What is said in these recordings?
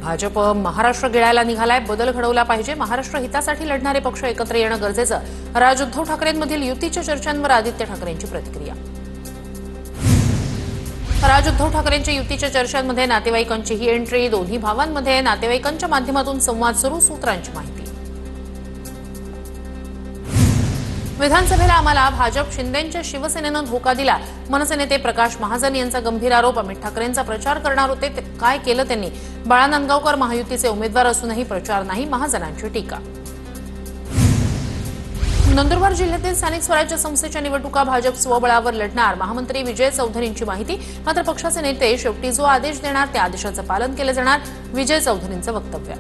भाजप महाराष्ट्र गिळायला निघालाय, बदल घडवला पाहिजे, महाराष्ट्र हितासाठी लढणारे पक्ष एकत्र येणं गरजेचं. राज उद्धव ठाकरेंमधील युतीच्या चर्चांवर आदित्य ठाकरेंची प्रतिक्रिया. राज उद्धव ठाकरेंच्या युतीच्या चर्चांमध्ये नातेवाईकांची ही एंट्री. दोन्ही भावांमध्ये नातेवाईकांच्या माध्यमातून संवाद सुरू, सूत्रांची माहिती. विधानसभेला आम्हाला भाजप शिंदेंच्या शिवसेनेनं धोका दिला, मनसे नेते प्रकाश महाजन यांचा गंभीर आरोप. अमित ठाकरेंचा प्रचार करणार होते, काय केलं त्यांनी? बाळा नांदगावकर महायुतीचे उमेदवार असूनही प्रचार नाही, महाजनांची टीका. नंदुरबार जिल्ह्यातील स्थानिक स्वराज्य संस्थेच्या निवडणुका भाजप स्वबळावर लढणार, महामंत्री विजय चौधरींची माहिती. मात्र पक्षाचे नेते शेवटी जो आदेश देणार त्या आदेशाचं पालन केलं जाणार, विजय चौधरींचं वक्तव्य.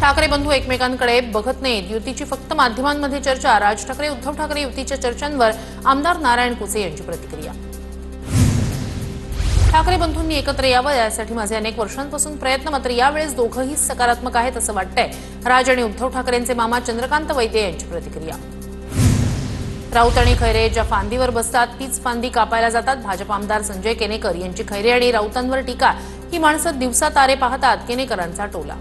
ठाकरे बंधू एकमेकांकडे बघत नाहीत, युतीची फक्त माध्यमांमध्ये चर्चा. राज ठाकरे उद्धव ठाकरे युतीच्या चर्चांवर आमदार नारायण कुसे यांची प्रतिक्रिया. ठाकरे बंधूंनी एकत्र यावं यासाठी माझे अनेक वर्षांपासून प्रयत्न, मात्र यावेळेस दोघंही सकारात्मक आहेत असं वाटतंय. राज आणि उद्धव ठाकरेंचे मामा चंद्रकांत वैद्य यांची प्रतिक्रिया. राऊत आणि खैरे ज्या फांदीवर बसतात तीच फांदी कापायला जातात, भाजप आमदार संजय केनेकर यांची खैरे आणि राऊतांवर टीका. ही माणसं दिवसा तारे पाहतात, केनेकरांचा टोला.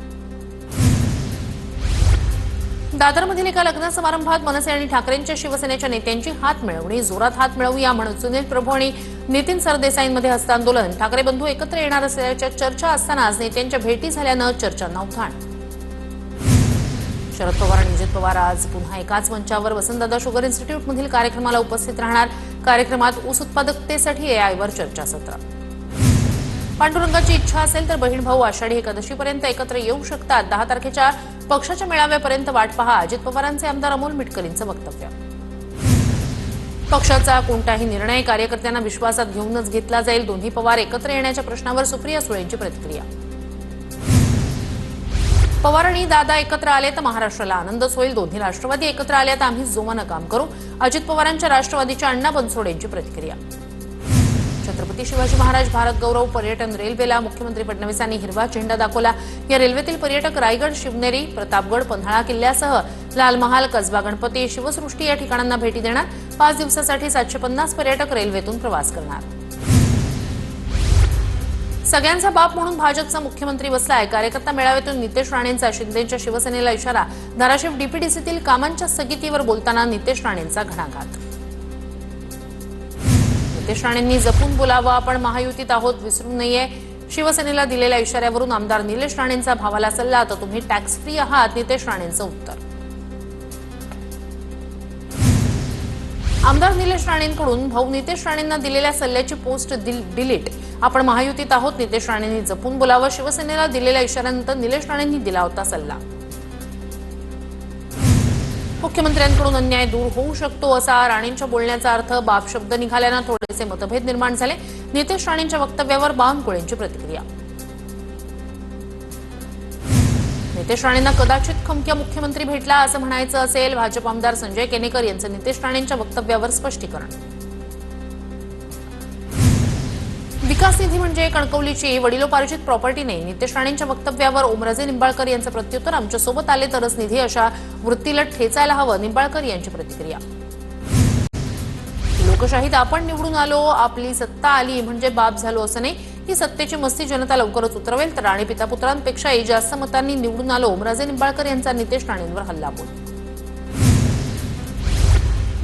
दादरमधील एका लग्न समारंभात मनसे आणि ठाकरेंच्या शिवसेनेच्या नेत्यांची हात मिळवणी. जोरात हात मिळवूया म्हणून सुनील प्रभू आणि नितीन सरदेसाईंमध्ये हस्तांदोलन. ठाकरे बंधू एकत्र येणार असल्याच्या चर्चा असतानाच नेत्यांच्या भेटी झाल्यानं चर्चांना उधाण. शरद पवार आणि अजित पवार आज पुन्हा एकाच मंचावर वसंतदादा शुगर इन्स्टिट्यूटमधील कार्यक्रमाला उपस्थित राहणार. कार्यक्रमात ऊस उत्पादकतेसाठी एआयवर चर्चासत्र. पांडुरंगाची इच्छा असेल तर बहीण भाऊ आषाढी एकादशीपर्यंत एकत्र येऊ शकतात. 10 तारखेच्या पक्षाच्या मेळाव्यापर्यंत वाट पहा, अजित पवारांचे आमदार अमोल मिटकरींचं वक्तव्य. पक्षाचा कोणताही निर्णय कार्यकर्त्यांना विश्वासात घेऊनच घेतला जाईल. दोन्ही पवार एकत्र येण्याच्या प्रश्नावर सुप्रिया सुळेंची प्रतिक्रिया. पवार आणि दादा एकत्र आले तर महाराष्ट्राला आनंदच होईल. दोन्ही राष्ट्रवादी एकत्र आल्या तर आम्ही जोमानं काम करू. अजित पवारांच्या राष्ट्रवादीच्या अण्णा बनसोड यांची प्रतिक्रिया. छत्रपती शिवाजी महाराज भारत गौरव पर्यटन रेल्वेला मुख्यमंत्री फडणवीसांनी हिरवा झेंडा दाखवला. या रेल्वेतील पर्यटक रायगड, शिवनेरी, प्रतापगड, पन्हाळा किल्ल्यासह लाल महाल, कसबा गणपती, शिवसृष्टी या ठिकाणांना भेटी देणार. 5 दिवसासाठी 750 पर्यटक रेल्वेतून प्रवास करणार. सगळ्यांचा बाप म्हणून भाजपचा मुख्यमंत्री बसलाय. कार्यकर्ता मेळाव्यातून नितेश राणेंचा शिंदेच्या शिवसेनेला इशारा. धाराशिव डीपीडीसीतील कामांच्या स्थगितीवर बोलताना नितेश राणेंचा घणाघात. नितेश राणेंनी जपून बोलावं, आपण महायुतीत आहोत, विसरू नये. शिवसेनेला दिलेल्या इशाऱ्यावरून आमदार निलेश राणेंचा भावाला सल्ला, तर तुम्ही टॅक्स फ्री आहात, नितेश राणेंचं उत्तर. आमदार निलेश राणेंकडून भाऊ नितेश राणेंना दिलेल्या सल्ल्याची पोस्ट डिलीट. आपण महायुतीत आहोत, नितेश राणेंनी जपून बोलावं. शिवसेनेला दिलेल्या इशाऱ्यानंतर निलेश राणेंनी दिला होता सल्ला. मुख्यमंत्र्यांकडून अन्याय दूर होऊ शकतो असा राणेंच्या बोलण्याचा अर्थ. बाप शब्द निघाल्यानं थोडेसे मतभेद निर्माण झाले. नितेश राणेंच्या वक्तव्यावर बावनकुळेंची प्रतिक्रिया. नितेश राणेंना कदाचित खमक्या मुख्यमंत्री भेटला असं म्हणायचं असेल. भाजप आमदार संजय केनेकर यांचं नितेश राणेंच्या वक्तव्यावर स्पष्टीकरण. विकास निधी म्हणजे कणकवलीची वडिलोपार्जित प्रॉपर्टी नाही. नितेश राणेंच्या वक्तव्यावर ओमराजे निंबाळकर यांचं प्रत्युत्तर. आमच्यासोबत आले तरच निधी, अशा वृत्तीला ठेचायला हवं, निंबाळकर यांची प्रतिक्रिया. लोकशाहीत आपण निवडून आलो, आपली सत्ता आली म्हणजे बाप झालो असं नाही. ही सत्तेची मस्ती जनता लवकरच उतरवेल. तर राणे पिता पुत्रांपेक्षाही जास्त मतांनी निवडून आलो, ओमराजे निंबाळकर यांचा नितेश राणेंवर हल्लाबोल.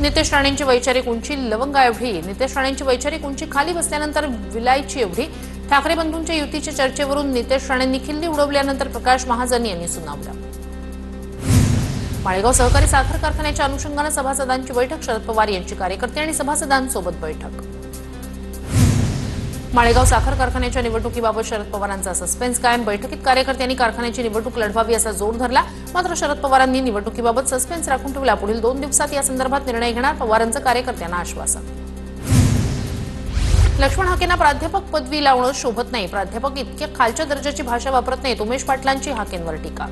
नितेश राणेंची वैचारिक उंची लवंगा एवढी. नितेश राणेंची वैचारिक उंची खाली बसल्यानंतर विलायची एवढी. ठाकरे बंधूंच्या युतीच्या चर्चेवरून नितेश राणेंनी खिल्ली उडवल्यानंतर प्रकाश महाजन यांनी सुनावलं. माळेगाव सहकारी साखर कारखान्याच्या अनुषंगानं सभासदांची बैठक. शरद पवार यांची कार्यकर्ते आणि सभासदांसोबत बैठक. माळेगाव साखर कारखान्याच्या निवडणुकीबाबत शरद पवारांचा सस्पेन्स कायम. बैठकीत कार्यकर्त्यांनी कारखान्याची निवडणूक लढवावी असा जोर धरला. मात्र शरद पवारांनी निवडणुकीबाबत सस्पेन्स राखून ठेवला. पुढील 2 दिवसात या संदर्भात निर्णय घेणार, पवारांचं कार्यकर्त्यांना आश्वासन. लक्ष्मण हाकेंना प्राध्यापक पदवी लावणं शोभत नाही. प्राध्यापक इतक्या खालच्या दर्जाची भाषा वापरत नाहीत. उमेश पाटलांची हाकेंवर टीका.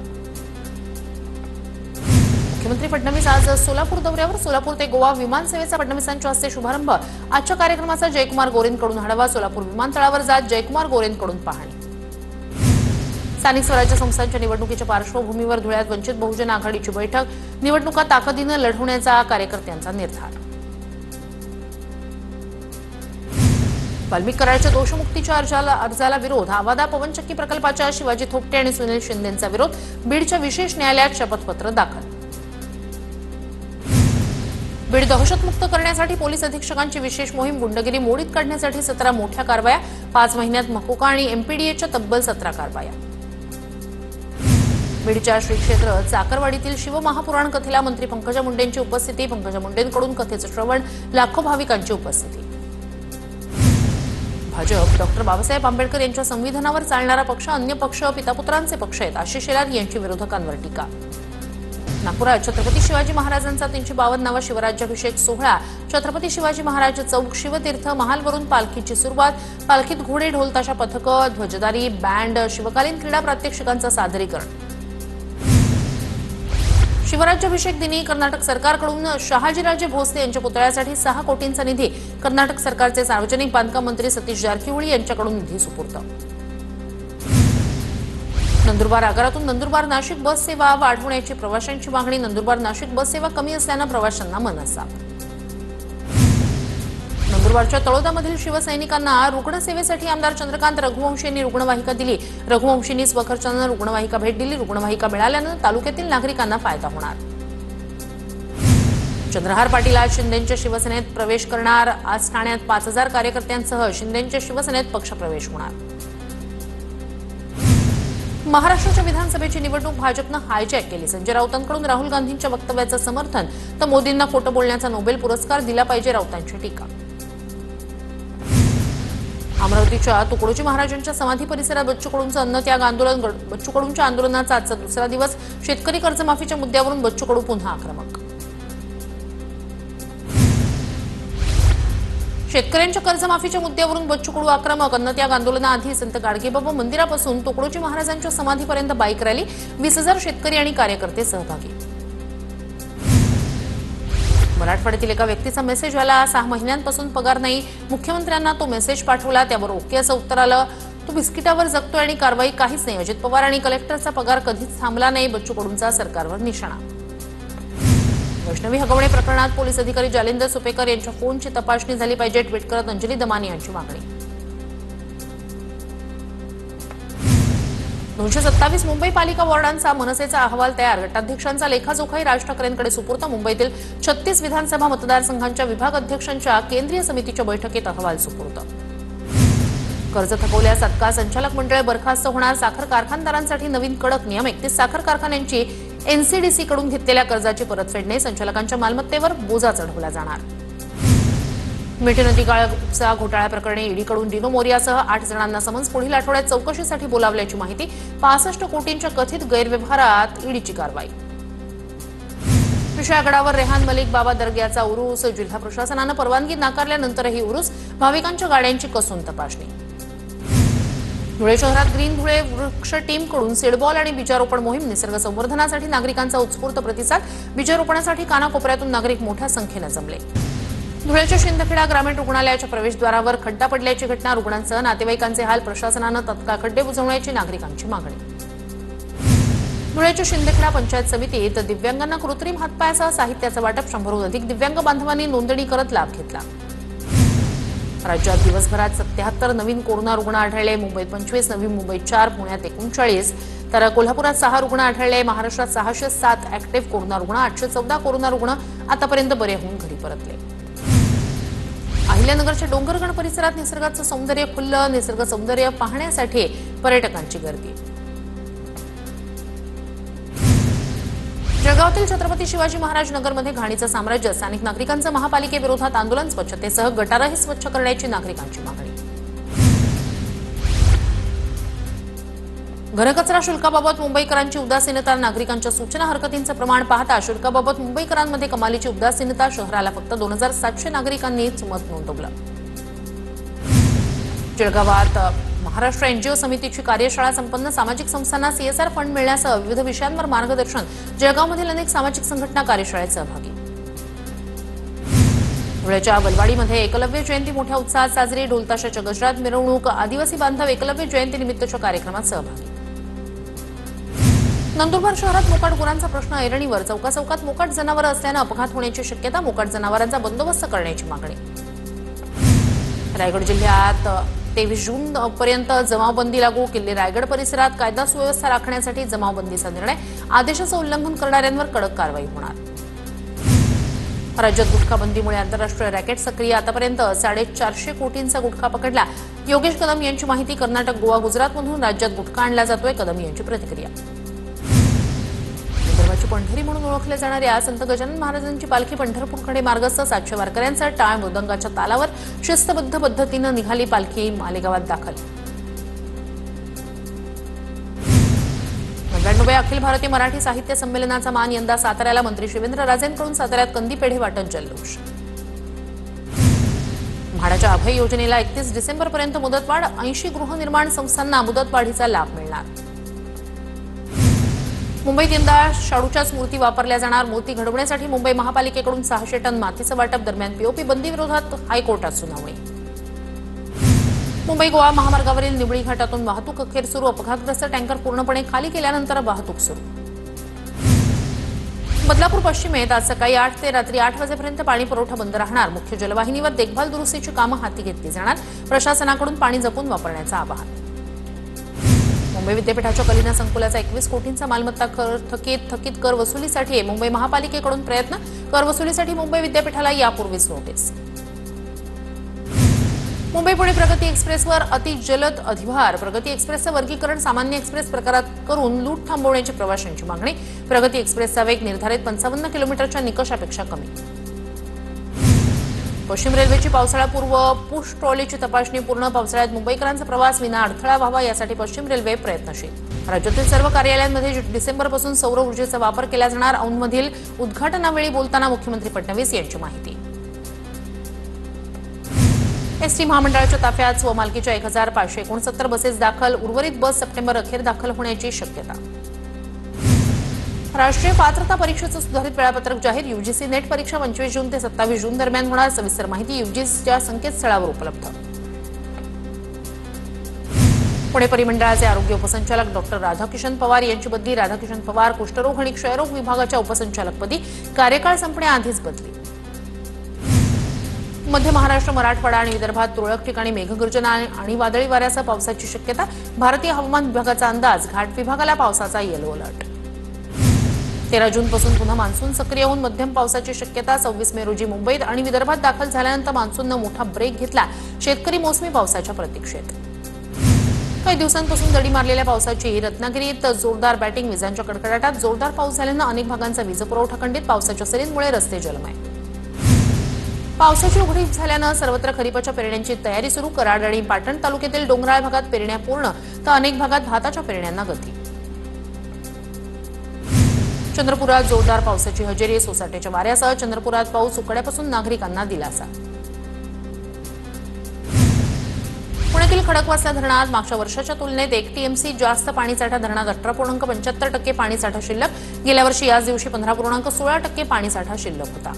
मुख्यमंत्री फडणवीस आज सोलापूर दौऱ्यावर. सोलापूर ते गोवा विमान सेवेचा फडणवीसांच्या हस्ते शुभारंभ. आजच्या कार्यक्रमाचा जयकुमार गोरेंकडून आढावा. सोलापूर विमानतळावर जात जयकुमार गोरेंकडून पाहणी. स्थानिक स्वराज्य संस्थांच्या निवडणुकीच्या पार्श्वभूमीवर धुळ्यात वंचित बहुजन आघाडीची बैठक. निवडणुका ताकदीनं लढवण्याचा कार्यकर्त्यांचा निर्धार. वाल्मिक कराडच्या दोषमुक्तीच्या अर्जाला विरोध आवादा पवनचक्की प्रकल्पाच्या शिवाजी थोपटे आणि सुनील शिंदेंचा विरोध बीडच्या विशेष न्यायालयात शपथपत्र दाखल बीड दहशतमुक्त करण्यासाठी पोलीस अधीक्षकांची विशेष मोहीम गुंडगिरी मोडीत काढण्यासाठी 17 मोठ्या कारवाया 5 महिन्यात मकोका आणि एमपीडीएच्या तब्बल 17 कारवाया बीडच्या श्री क्षेत्र चाकरवाडीतील शिवमहापुराण कथेला मंत्री पंकजा मुंडेंची उपस्थिती पंकजा मुंडेंकडून कथेचं श्रवण लाखो भाविकांची उपस्थिती भाजप डॉक्टर बाबासाहेब आंबेडकर यांच्या संविधानावर चालणारा पक्ष अन्य पक्ष पितापुत्रांचे पक्ष आहेत आशिष शेलार यांची विरोधकांवर टीका नागपुरात छत्रपती शिवाजी महाराजांचा 352वा शिवराज्याभिषेक सोहळा छत्रपती शिवाजी महाराज चौक शिवतीर्थ महालवरून पालखीची सुरुवात पालखीत घोडे ढोलताशा पथकं ध्वजदारी बँड शिवकालीन क्रीडा प्रात्यक्षिकांचं सादरीकरण शिवराज्याभिषेक दिनी कर्नाटक सरकारकडून शहाजीराजे भोसले यांच्या पुतळ्यासाठी 6 कोटींचा निधी कर्नाटक सरकारचे सार्वजनिक बांधकाम मंत्री सतीश जारकिहोळी यांच्याकडून निधी सुपूर्द नंदुरबार आगारातून नंदुरबार नाशिक बस सेवा वाढवण्याची प्रवाशांची मागणी नंदुरबार नाशिक बस सेवा कमी असल्यानं प्रवाशांना मनस्ताप नंदुरबारच्या तळोदामधील शिवसैनिकांना रुग्णसेवेसाठी आमदार चंद्रकांत रघुवंशी यांनी रुग्णवाहिका दिली रघुवंशींनी स्वखर्चानं रुग्णवाहिका भेट दिली रुग्णवाहिका मिळाल्यानं तालुक्यातील नागरिकांना फायदा होणार चंद्रहार पाटील आज शिंदेंच्या शिवसेनेत प्रवेश करणार आज ठाण्यात 5000 कार्यकर्त्यांसह शिंदेंच्या शिवसेनेत पक्षप्रवेश होणार महाराष्ट्राच्या विधानसभेची निवडणूक भाजपनं हायजॅक केली संजय राऊतांकडून राहुल गांधींच्या वक्तव्याचं समर्थन तर मोदींना खोटं बोलण्याचा नोबेल पुरस्कार दिला पाहिजे राऊतांची टीका अमरावतीच्या तुकडोजी महाराजांच्या समाधी परिसरात बच्चू कडूंचं अन्नत्याग आंदोलन बच्चू कडूंच्या आंदोलनाचा आजचा दुसरा दिवस शेतकरी कर्जमाफीच्या मुद्द्यावरून बच्चू कडू पुन्हा आक्रमक शेतकऱ्यांच्या कर्जमाफीच्या मुद्द्यावरून बच्चू कडू आक्रमक अन्नत्याग आंदोलनाआधी संत गाडगेबाबा मंदिरापासून तुकडोजी महाराजांच्या समाधीपर्यंत बाईक रॅली 20,000 शेतकरी आणि कार्यकर्ते सहभागी मराठवाड्यातील एका व्यक्तीचा मेसेज आला 6 महिन्यांपासून पगार नाही मुख्यमंत्र्यांना तो मेसेज पाठवला त्यावर ओके असं उत्तर आलं तो बिस्किटावर जगतोय आणि कारवाई काहीच नाही अजित पवार आणि कलेक्टरचा पगार कधीच थांबला नाही बच्चू कडूंचा सरकारवर निशाणा वैष्णवी हगवणे प्रकरणात पोलीस अधिकारी जालिंदर सुपेकर यांच्या फोनची तपासणी झाली पाहिजे ट्विट करत अंजली दमानी यांची मागणी 227 मुंबई पालिका वॉर्डांचा मनसेचा अहवाल तयार गटाध्यक्षांचा लेखाजोखाही राज ठाकरेंकडे सुपूर्द मुंबईतील 36 विधानसभा मतदारसंघांच्या विभाग अध्यक्षांच्या केंद्रीय समितीच्या बैठकीत अहवाल सुपूर्द कर्ज थकवल्यास तत्काळ संचालक मंडळ बरखास्त होणार साखर कारखानदारांसाठी नवीन कडक नियम 31 साखर कारखान्यांची एनसीडीसी कडून घेतलेल्या कर्जाची परतफेड नाही संचालकांच्या मालमत्तेवर बोजा चढवला जाणार मिठी नदी काळाचा घोटाळा प्रकरणी ईडीकडून डिनो मोरियासह 8 जणांना समन्स पुढील आठवड्यात चौकशीसाठी बोलावल्याची माहिती 65 कोटींच्या कथित गैरव्यवहारात ईडीची कारवाई विषयागडावर रेहान मलिक बाबा दर्ग्याचा उरूस जिल्हा प्रशासनानं परवानगी नाकारल्यानंतरही उरूस भाविकांच्या गाड्यांची कसून तपासणी धुळे शहरात ग्रीन धुळे वृक्ष टीमकडून सीडबॉल आणि बीजारोपण मोहीम निसर्ग संवर्धनासाठी नागरिकांचा उत्स्फूर्त प्रतिसाद बीजारोपणासाठी कानाकोपऱ्यातून नागरिक मोठ्या संख्येनं जमले धुळ्याच्या शिंदखेडा ग्रामीण रुग्णालयाच्या प्रवेशद्वारावर खड्डा पडल्याची घटना रुग्णांसह नातेवाईकांचे हाल प्रशासनानं तत्काळ खड्डे बुजवण्याची नागरिकांची मागणी धुळ्याच्या शिंदखेडा पंचायत समितीत दिव्यांगांना कृत्रिम हातपायासह साहित्याचं वाटप 100हून अधिक दिव्यांग बांधवांनी नोंदणी करत लाभ घेतला राज्यात दिवसभरात 77 नवीन कोरोना रुग्ण आढळले मुंबईत 25 नवी मुंबईत 4 पुण्यात 39 तर कोल्हापुरात 6 रुग्ण आढळले महाराष्ट्रात 607 ऍक्टिव्ह कोरोना रुग्ण 814 कोरोना रुग्ण आतापर्यंत बरे होऊन घरी परतले अहिल्यानगरच्या डोंगरगण परिसरात निसर्गाचं सौंदर्य खुललं निसर्ग सौंदर्य पाहण्यासाठी पर्यटकांची गर्दी जळगावातील छत्रपती शिवाजी महाराज नगरमध्ये घाणीचं साम्राज्य स्थानिक नागरिकांचं महापालिकेविरोधात आंदोलन स्वच्छतेसह गटारही स्वच्छ करण्याची नागरिकांची मागणी घनकचरा शुल्काबाबत मुंबईकरांची उदासीनता नागरिकांच्या सूचना हरकतींचं प्रमाण पाहता शुल्काबाबत मुंबईकरांमध्ये कमालीची उदासीनता शहराला फक्त 2700 नागरिकांनीच मत नोंदवलं जळगावात महाराष्ट्र एनजीओ समितीची कार्यशाळा संपन्न सामाजिक संस्थांना सीएसआर फंड मिळण्यासह विविध विषयांवर मार्गदर्शन जळगावमधील अनेक सामाजिक संघटना कार्यशाळेत सहभागी धुळ्याच्या बलवाडीमध्ये एकलव्य जयंती मोठ्या उत्साहात साजरी ढोलताशाच्या गजरात मिरवणूक आदिवासी बांधव एकलव्य जयंतीनिमित्तच्या कार्यक्रमात सहभागी नंदुरबार शहरात मोकाट गुरांचा प्रश्न ऐरणीवर चौकाचौकात मोकाट जनावरं असल्यानं अपघात होण्याची शक्यता मोकाट जनावरांचा बंदोबस्त करण्याची मागणी रायगड जिल्ह्यात 23 जून पर्यंत जमावबंदी लागू. किल्ले रायगड परिसरात कायदा सुव्यवस्था राखण्यासाठी जमावबंदीचा निर्णय. आदेशाचं उल्लंघन करणाऱ्यांवर कडक कारवाई होणार. राज्यात गुटखा बंदीमुळे आंतरराष्ट्रीय रॅकेट सक्रिय. आतापर्यंत 450 कोटींचा गुटखा पकडला. योगेश कदम यांची माहिती. कर्नाटक, गोवा, गुजरातमधून राज्यात गुटखा आणला जातोय. कदम यांची प्रतिक्रिया. विदर्भाची पंढरी म्हणून ओळखल्या जाणाऱ्या संत गजानन महाराजांची पालखी पंढरपूरकडे मार्गस्थ. 700 वारकऱ्यांचा टाळ मृदंगाच्या तालावर शिस्तबद्ध पद्धतीनं निघाली पालखी मालेगावात दाखल. 99व्या अखिल भारतीय मराठी साहित्य संमेलनाचा मान यंदा साताऱ्याला. मंत्री शिवेंद्र राजेंकडून साताऱ्यात कंदी पेढे वाटप जल्लोष. म्हाडाच्या अभय योजनेला 31 डिसेंबरपर्यंत मुदतवाढ. 80 गृहनिर्माण संस्थांना मुदतवाढीचा लाभ मिळणार. मुंबईत यंदा शाडूच्याच मूर्ती वापरल्या जाणार. मूर्ती घडवण्यासाठी मुंबई महापालिकेकडून 600 टन मातीचं वाटप. दरम्यान पीओपी बंदी विरोधात हायकोर्टात सुनावणी. मुंबई गोवा महामार्गावरील निवळी घाटातून वाहतूक अखेर सुरू. अपघातग्रस्त टँकर पूर्णपणे खाली केल्यानंतर वाहतूक सुरू. बदलापूर पश्चिमेत आज सकाळी 8 ते रात्री 8 वाजेपर्यंत पाणी पुरवठा बंद राहणार. मुख्य जलवाहिनीवर देखभाल दुरुस्तीची कामं हाती घेतली जाणार. प्रशासनाकडून पाणी जपून वापरण्याचं आवाहन. मुंबई विद्यापीठाच्या कलिना संकुलाचा 21 कोटींचा मालमत्ता कर थकीत कर वसुलीसाठी मुंबई महापालिकेकडून प्रयत्न. कर वसुलीसाठी मुंबई विद्यापीठाला यापूर्वीच नोटीस. मुंबई पुणे प्रगती एक्सप्रेसवर अतिजलद अधिभार. प्रगती एक्सप्रेसचं वर्गीकरण सामान्य एक्सप्रेस प्रकारात करून लूट थांबवण्याची प्रवाशांची मागणी. प्रगती एक्सप्रेसचा वेग निर्धारित 55 किलोमीटरच्या निकषापेक्षा कमी. पश्चिम रेल्वेची पावसाळ्यापूर्व पुश ट्रॉलीची तपासणी पूर्ण. पावसाळ्यात मुंबईकरांचा प्रवास विना अडथळा व्हावा यासाठी पश्चिम रेल्वे प्रयत्नशील. राज्यातील सर्व कार्यालयांमध्ये डिसेंबरपासून सौर ऊर्जेचा वापर केला जाणार. औंधमधील उद्घाटनावेळी बोलताना मुख्यमंत्री फडणवीस यांची माहिती. एसटी महामंडळाच्या ताफ्यात स्वमालकीच्या 1569 बसेस दाखल. उर्वरित बस सप्टेंबर अखेर दाखल होण्याची शक्यता. राष्ट्रीय पात्रता परीक्षेचं सुधारित वेळापत्रक जाहीर. यूजीसी नेट परीक्षा 25 जून ते 27 जून दरम्यान होणार. सविस्तर माहिती यूजीसीच्या संकेतस्थळावर उपलब्ध. पुणे परिमंडळाचे आरोग्य उपसंचालक डॉक्टर राधाकिशन पवार यांची बदली. राधाकिशन पवार कुष्ठरोग आणि क्षयरोग विभागाच्या उपसंचालकपदी. कार्यकाळ संपण्याआधीच बदली. मध्य महाराष्ट्र, मराठवाडा आणि विदर्भात तुरळक ठिकाणी मेघगर्जना आणि वादळी वाऱ्यासह पावसाची शक्यता. भारतीय हवामान विभागाचा अंदाज. घाट विभागाला पावसाचा येलो अलर्ट. 13 जूनपासून पुन्हा मान्सून सक्रिय होऊन मध्यम पावसाची शक्यता. 26 मे रोजी मुंबईत आणि विदर्भात दाखल झाल्यानंतर मान्सूननं मोठा ब्रेक घेतला. शेतकरी मोसमी पावसाच्या प्रतीक्षेत. काही दिवसांपासून दडी मारलेल्या पावसाची. रत्नागिरीत जोरदार बॅटिंग. विजांच्या कडकडाटात जोरदार पाऊस झाल्यानं अनेक भागांचा वीज पुरवठा खंडित. पावसाच्या सरींमुळे रस्ते जलमय. पावसाची उघडीप झाल्यानं सर्वत्र खरीपाच्या पेरण्यांची तयारी सुरू. कराड आणि पाटण तालुक्यातील डोंगराळ भागात पेरण्या पूर्ण तर अनेक भागात भाताच्या पेरण्यांना गती. चंद्रपुरात जोरदार पावसाची हजेरी. सोसाट्याच्या वाऱ्यासह चंद्रपुरात पाऊस. उकड्यापासून नागरिकांना दिलासा. पुण्यातील खडकवासला धरणात मागच्या वर्षाच्या तुलनेत 1 टीएमसी जास्त पाणीसाठा. धरणात 18.75% पाणीसाठा शिल्लक. गेल्या वर्षी याच दिवशी 15.16% पाणीसाठा शिल्लक होता.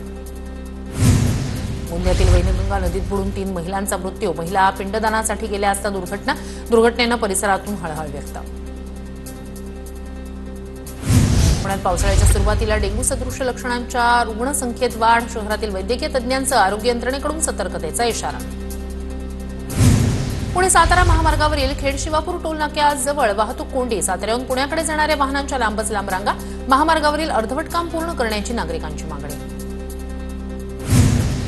गोंदियातील वैनगंगा नदीत बुडून 3 महिलांचा मृत्यू. महिला पिंडदानासाठी गेल्या असता दुर्घटनेनं परिसरातून हळहळ व्यक्त. पुण्यात पावसाळ्याच्या सुरुवातीला डेंग्यू सदृश लक्षणांच्या रुग्णसंख्येत वाढ. शहरातील वैद्यकीय तज्ज्ञांचं आरोग्य यंत्रणेकडून सतर्कतेचा इशारा. पुणे सातारा महामार्गावरील खेड शिवापूर टोल नाक्याजवळ वाहतूक कोंडी. साताऱ्याहून पुण्याकडे जाणाऱ्या वाहनांच्या लांबच लांब रांगा. महामार्गावरील अर्धवट काम पूर्ण करण्याची नागरिकांची मागणी.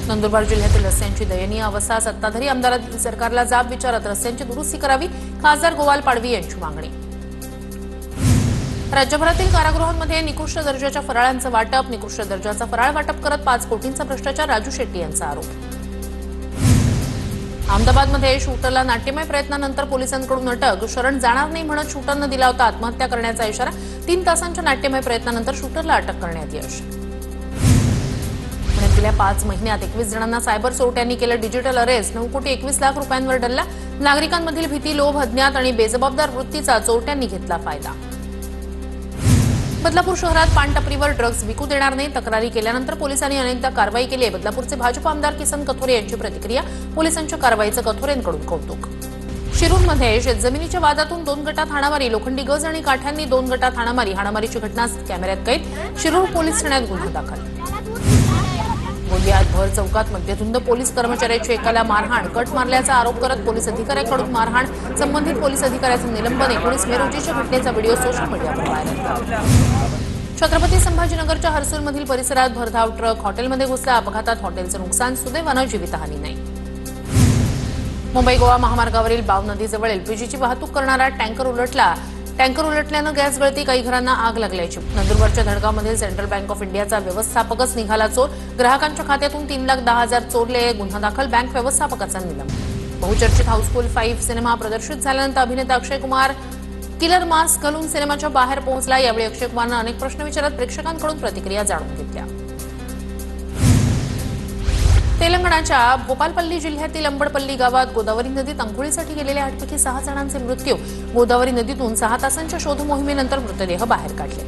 नंदुरबार जिल्ह्यातील रस्त्यांची दयनीय अवस्था. सत्ताधारी आमदारांनी सरकारला जाब विचारत रस्त्यांची दुरुस्ती करावी. खासदार गोवाल पाडवी यांची मागणी. राज्यभरातील कारागृहांमध्ये निकृष्ट दर्जाच्या फराळांचं वाटप. निकृष्ट दर्जाचा फराळ वाटप करत 5 कोटींचा भ्रष्टाचार. राजू शेट्टी यांचा आरोप. अहमदाबादमध्ये शूटरला नाट्यमय प्रयत्नानंतर पोलिसांकडून अटक. शरण जाणार नाही म्हणत शूटरनं दिला होता आत्महत्या करण्याचा इशारा. 3 तासांच्या नाट्यमय प्रयत्नानंतर शूटरला अटक करण्यात यश. पुण्यात गेल्या 5 महिन्यात 21 जणांना सायबर चोरट्यांनी केलं डिजिटल अरेस्ट. 9 कोटी 21 लाख रुपयांवर डल्ला. नागरिकांमधील भीती, लोभ, अज्ञात आणि बेजबाबदार वृत्तीचा चोरट्यांनी घेतला फायदा. बदलापूर शहरात पानटपरीवर ड्रग्ज विकू देणार नाही. तक्रारी केल्यानंतर पोलिसांनी अनेकदा कारवाई केली आहे. बदलापूरचे भाजप आमदार किसन कथोरे यांची प्रतिक्रिया. पोलिसांच्या कारवाईचं कथोरेंकडून कौतुक. शिरूरमध्ये शेतजमिनीच्या वादातून 2 गटात हाणामारी. लोखंडी गज आणि काठ्यांनी 2 गटात हाणामारीची घटना कॅमेऱ्यात कैद. शिरूर पोलीस ठाण्यात गुन्हा दाखल. गोंदियात भर चौकात मद्यधुंद पोलीस कर्मचाऱ्याची एकाला मारहाण, कट मारल्याचा आरोप करत पोलीस अधिकाऱ्याकडून मारहाण, संबंधित पोलीस अधिकाऱ्याचं निलंबन. 19 मे रोजीच्या घटनेचा व्हिडिओ सोशल मीडियावर व्हायरल झाला. छत्रपती संभाजीनगरच्या हर्सुलमधील परिसरात भरधाव ट्रक हॉटेलमध्ये घुसला. अपघातात हॉटेलचं नुकसान, सुदैवानं जीवितहानी नाही. मुंबई गोवा महामार्गावरील बाव नदीजवळ एलपीजीची वाहतूक करणारा टँकर उलटला. टँकर उलटल्यानं गॅस गळती, काही घरांना आग लागल्याची. नंदुरबारच्या धडगावमधील सेंट्रल बँक ऑफ इंडियाचा व्यवस्थापकच निघाला चोर. ग्राहकांच्या खात्यातून 3,10,000 चोरले. गुन्हा दाखल, बँक व्यवस्थापकाचा निलंबन. बहुचर्चित हाऊसफुल 5 सिनेमा प्रदर्शित झाल्यानंतर अभिनेता अक्षय कुमार किलर मास्क घालून सिनेमाच्या बाहेर पोहोचला. यावेळी अक्षय कुमारनं अनेक प्रश्न विचारत प्रेक्षकांकडून प्रतिक्रिया जाणून घेतल्या. तेलंगणाच्या भोपालपल्ली जिल्ह्यातील अंबडपल्ली गावात गोदावरी नदीत अंघोळीसाठी गेलेल्या 8 पैकी 6 जणांचे मृत्यू. गोदावरी नदीतून 6 तासांच्या शोध मोहिमेनंतर मृतदेह बाहेर काढले.